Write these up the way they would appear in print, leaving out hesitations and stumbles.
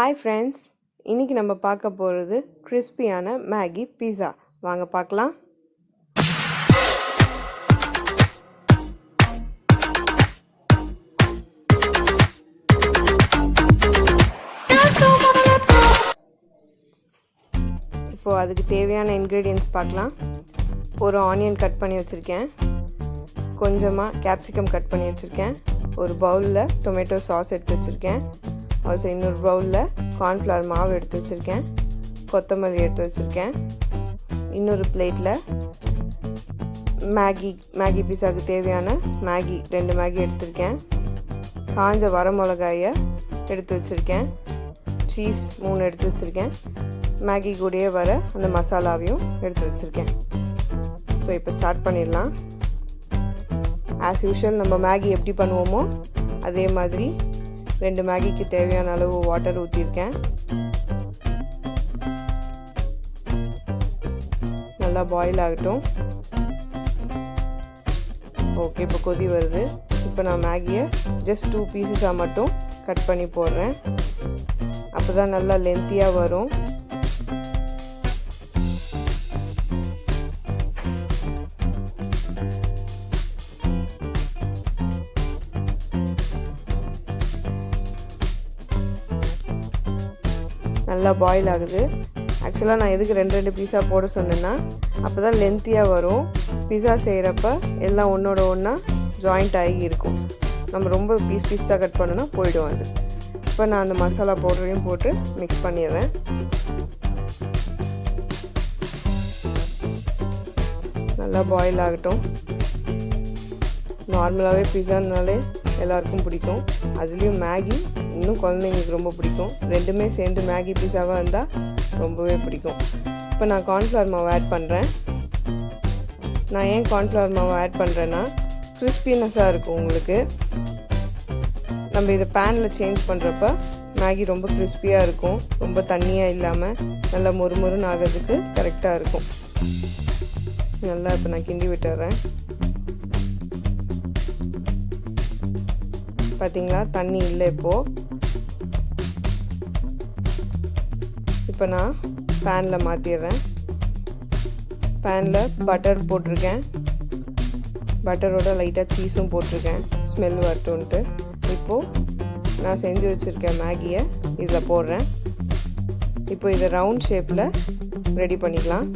Hi friends, இன்றைக்கி நம்ம பார்க்க போகிறது கிறிஸ்பியான மேகி பீஸா. வாங்க பார்க்கலாம். இப்போது அதுக்கு தேவையான இன்க்ரீடியன்ட்ஸ் பார்க்கலாம். ஒரு ஆனியன் கட் பண்ணி வச்சுருக்கேன், கொஞ்சமாக கேப்சிகம் கட் பண்ணி வச்சுருக்கேன், ஒரு பவுலில் டொமேட்டோ சாஸ் எடுத்து வச்சுருக்கேன், ஆல்சோ இன்னொரு பவுலில் கார்ன்ஃப்ளவர் மாவு எடுத்து வச்சுருக்கேன், கொத்தமல்லி எடுத்து வச்சுருக்கேன், இன்னொரு பிளேட்டில் மேகி பீஸாவுக்கு தேவையான ரெண்டு மேகி எடுத்துருக்கேன், காஞ்ச வரமிளகாயை எடுத்து வச்சுருக்கேன், சீஸ் 3 எடுத்து வச்சுருக்கேன், மேகி கூடயே வர அந்த மசாலாவையும் எடுத்து வச்சுருக்கேன். ஸோ இப்போ ஸ்டார்ட் பண்ணிடலாம். ஆஸ் யூஷுவல் நம்ம மேகி எப்படி பண்ணுவோமோ அதே மாதிரி 2 மேகிக்கு தேவையான அளவு வாட்டர் ஊற்றிருக்கேன். நல்லா பாயில் ஆகட்டும். ஓகே, இப்போ கொதி வருது. இப்போ நான் மேகியை ஜஸ்ட் 2 பீசஸாக மட்டும் கட் பண்ணி போடுறேன். அப்போ தான் நல்லா லென்த்தியாக வரும். நல்லா பாயில் ஆகுது. ஆக்சுவலாக நான் எதுக்கு 2 பீஸா போட சொன்னேன்னா அப்போ தான் லென்த்தியாக வரும். பீஸா செய்கிறப்ப எல்லாம் ஒன்றோட ஒன்றா ஜாயிண்ட் ஆகி இருக்கும். நம்ம ரொம்ப பீஸ் தான் கட் பண்ணோன்னா போயிடும் அது. இப்போ நான் அந்த மசாலா பவுடரையும் போட்டு மிக்ஸ் பண்ணிடுறேன். நல்லா பாயில் ஆகட்டும். நார்மலாகவே பீஸானாலே எல்லாருக்கும் பிடிக்கும். அதுலேயும் மேகி இன்னும் குழந்தைங்களுக்கு ரொம்ப பிடிக்கும். ரெண்டுமே சேர்ந்து மேகி பீஸாவாக இருந்தால் ரொம்பவே பிடிக்கும். இப்போ நான் கார்ன்ஃப்ளவர் மாவு ஆட் பண்ணுறேன். நான் ஏன் கார்ன்ஃப்ளவர் மாவு ஆட் பண்ணுறேன்னா கிறிஸ்பினஸ்ஸாக இருக்கும் உங்களுக்கு. நம்ம இதை பேனில் சேஞ்ச் பண்ணுறப்ப மேகி ரொம்ப கிறிஸ்பியாக இருக்கும். ரொம்ப தண்ணியாக இல்லாமல் நல்லா மொறுமொறுன்னு ஆகிறதுக்கு கரெக்டாக இருக்கும். நல்லா இப்போ நான் கிண்டி விட்டுறேன். பார்த்தீங்களா, தண்ணி இல்லை. இப்போ நான் பேனில் மாற்றிடுறேன். பேனில் பட்டர் போட்டிருக்கேன். பட்டரோட லைட்டாக சீஸும் போட்டிருக்கேன், ஸ்மெல் வரட்டுன்ட்டு. இப்போது நான் செஞ்சு வச்சுருக்கேன் மேகியை இதில் போடுறேன். இப்போ இதை ரவுண்ட் ஷேப்பில் ரெடி பண்ணிக்கலாம்.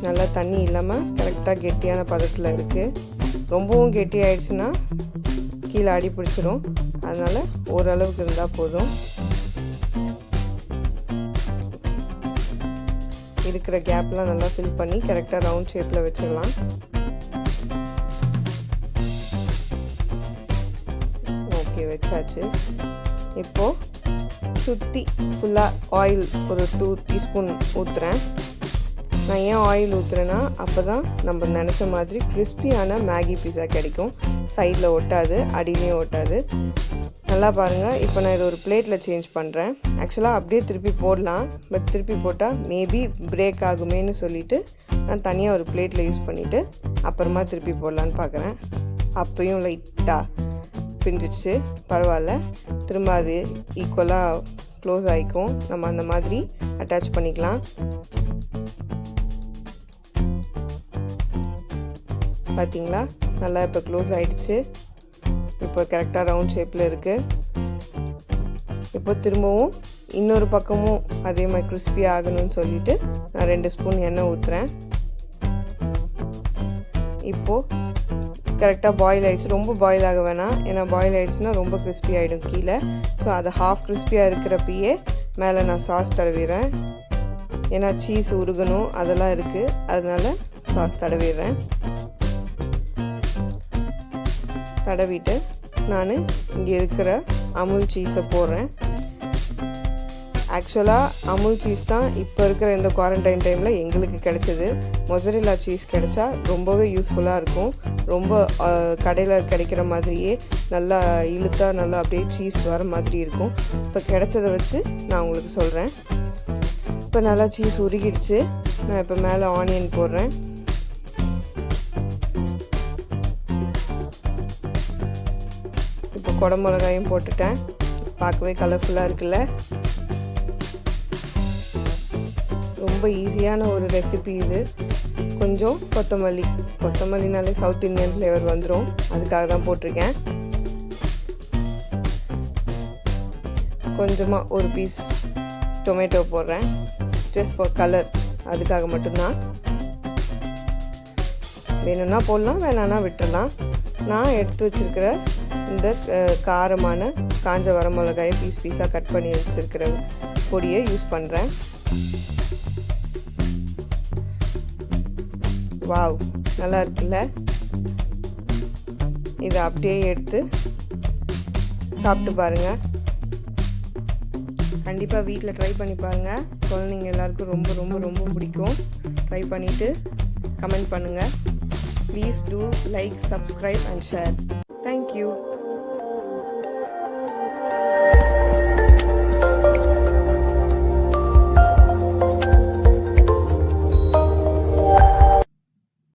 நல்லா தண்ணி இல்லாமல் கரெக்டாக கெட்டியான பதத்தில் இருக்குது. ரொம்பவும் கெட்டி ஆயிடுச்சுன்னா கீழே அடி பிடிச்சிடும். அதனால் ஓரளவுக்கு இருந்தால் போதும். இருக்கிற கேப்லாம் நல்லா ஃபில் பண்ணி கரெக்டாக ரவுண்ட் ஷேப்பில் வச்சிடலாம். ஓகே, வச்சாச்சு. இப்போது சுற்றி ஃபுல்லாக ஆயில் ஒரு 2 டீஸ்பூன் ஊற்றுறேன். நான் ஏன் ஆயில் ஊற்றுறேன்னா அப்போ தான் நம்ம நினச்ச மாதிரி கிறிஸ்பியான மேகி பீஸா கிடைக்கும். சைடில் ஒட்டாது, அடியிலையும் ஒட்டாது. நல்லா பாருங்கள். இப்போ நான் இதை ஒரு பிளேட்டில் சேஞ்ச் பண்ணுறேன். ஆக்சுவலாக அப்படியே திருப்பி போடலாம், பட் திருப்பி போட்டால் மேபி பிரேக் ஆகுமேன்னு சொல்லிவிட்டு நான் தனியாக ஒரு பிளேட்டில் யூஸ் பண்ணிவிட்டு அப்புறமா திருப்பி போடலான்னு பார்க்குறேன். அப்பையும் லைட்டாக பிஞ்சிடுச்சு, பரவாயில்ல. திரும்ப அது ஈக்குவலாக க்ளோஸ் ஆகிக்கும். நம்ம அந்த மாதிரி அட்டாச் பண்ணிக்கலாம். பார்த்தீங்களா, நல்லா இப்போ க்ளோஸ் ஆகிடுச்சு. இப்போ கரெக்டாக ரவுண்ட் ஷேப்பில் இருக்குது. இப்போ திரும்பவும் இன்னொரு பக்கமும் அதே மாதிரி கிறிஸ்பி ஆகணும்னு சொல்லிவிட்டு நான் 2 ஸ்பூன் எண்ணெய் ஊற்றுறேன். இப்போது கரெக்டாக பாயில் ஆகிடுச்சு. ரொம்ப பாயில் ஆக வேணாம், ஏன்னா பாயில் ஆகிடுச்சுன்னா ரொம்ப கிறிஸ்பி ஆகிடும் கீழே. ஸோ அதை ஹாஃப் கிறிஸ்பியாக இருக்கிறப்பயே மேலே நான் சாஸ் தடவிடுறேன். ஏன்னா சீஸ் உருகணும் அதெல்லாம் இருக்குது, அதனால் சாஸ் தடவிடுறேன். தடவிட்டு நான் இங்கே இருக்கிற அமுல் சீஸை போடுறேன். ஆக்சுவலாக அமுல் சீஸ் தான் இப்போ இருக்கிற இந்த குவாரண்டைன் டைமில் எங்களுக்கு கிடைச்சது. மொசரெல்லா சீஸ் கிடைச்சா ரொம்பவே யூஸ்ஃபுல்லாக இருக்கும். ரொம்ப கடையில் கிடைக்கிற மாதிரியே நல்லா இழுத்தா நல்லா அப்படியே சீஸ் வர மாதிரி இருக்கும். இப்போ கிடைச்சதை வச்சு நான் உங்களுக்கு சொல்கிறேன். இப்போ நல்லா சீஸ் உருகிடுச்சு. நான் இப்போ மேலே ஆனியன் போடுறேன். இப்போ குடமிளகாயும் போட்டுட்டேன். பார்க்கவே கலர்ஃபுல்லாக இருக்குல்ல. ரொம்ப ஈஸியான ஒரு ரெசிபி இது. கொஞ்சம் கொத்தமல்லினாலே சவுத் இந்தியன் ஃப்ளேவர் வந்துடும், அதுக்காக தான் போட்டிருக்கேன். கொஞ்சமாக ஒரு பீஸ் டொமேட்டோ போடுறேன், ஜஸ்ட் ஃபார் கலர், அதுக்காக மட்டும்தான். வேணும்னா போடலாம், வேணான்னா விட்டுடலாம். நான் எடுத்து வச்சுருக்கிற இந்த காரமான காஞ்ச வரமிளகாயை பீஸாக கட் பண்ணி வச்சுருக்கிற பொடியை யூஸ் பண்ணுறேன். வாவ், நல்லா இருக்குல்ல. இதை அப்படியே எடுத்து சாப்பிட்டு பாருங்கள். கண்டிப்பாக வீட்டில் ட்ரை பண்ணி பாருங்கள். குழந்தைங்க எல்லாருக்கும் ரொம்ப ரொம்ப ரொம்ப பிடிக்கும். ட்ரை பண்ணிவிட்டு கமெண்ட் பண்ணுங்கள். Please do like, subscribe and share. Thank you.